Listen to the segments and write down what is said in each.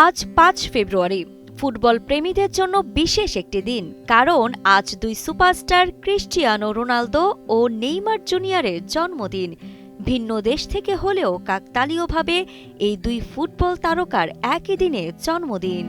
আজ ৫ ফেব্রুয়ারি ফুটবল প্রেমীদের জন্য বিশেষ একটি দিন, কারণ আজ দুই সুপারস্টার ক্রিস্টিয়ানো রোনালদো ও নেইমার জুনিয়রের জন্মদিন। ভিন্ন দেশ থেকে হলেও কাকতালীয়ভাবে এই দুই ফুটবল তারকার একই দিনে জন্মদিন।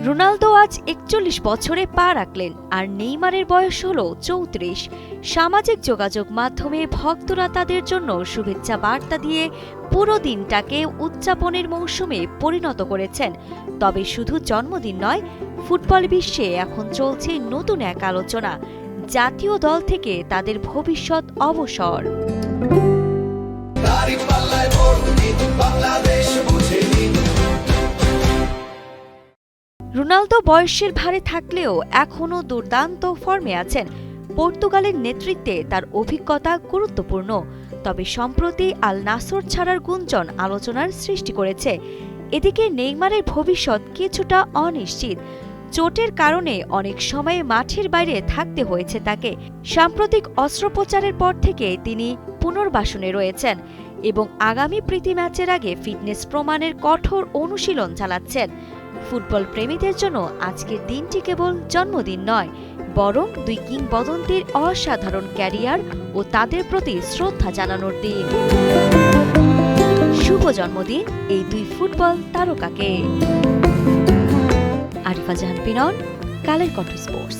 রোনালদো আজ ৪১ বছরে পা রাখলেন, আর নেইমারের বয়স হল ৩৪। সামাজিক যোগাযোগ মাধ্যমে ভক্তরা তাদের জন্য শুভেচ্ছা বার্তা দিয়ে পুরো দিনটাকে উদযাপনের মৌসুমে পরিণত করেছেন। তবে শুধু জন্মদিন নয়, ফুটবল বিশ্বে এখন চলছে নতুন এক আলোচনা, জাতীয় দল থেকে তাদের ভবিষ্যৎ অবসর। রোনালদো বয়সের ভারে থাকলেও এখনও দুর্দান্ত ফর্মে আছেন। পর্তুগালের নেতৃত্বে তার অভিজ্ঞতা গুরুত্বপূর্ণ, তবে সম্প্রতি আল নাসর ছাড়ার গুঞ্জন আলোচনার সৃষ্টি করেছে। এদিকে নেইমারের ভবিষ্যৎ কিছুটা অনিশ্চিত। চোটের কারণে অনেক সময় মাঠের বাইরে থাকতে হয়েছে তাকে। সাম্প্রতিক অস্ত্রোপচারের পর থেকে তিনি পুনর্বাসনে রয়েছেন এবং আগামী প্রীতি ম্যাচের আগে ফিটনেস প্রমাণের কঠোর অনুশীলন চালাচ্ছেন। ফুটবল প্রেমীদের জন্য আজকের দিনটি কেবল জন্মদিন নয়, বরং দুই কিংবদন্তির অসাধারণ ক্যারিয়ার ও তাদের প্রতি শ্রদ্ধা জানানোর দিন। শুভ জন্মদিন এই দুই ফুটবল তারকাকে। আরিফা জাহান পিনন, কালের কণ্ঠ স্পোর্টস।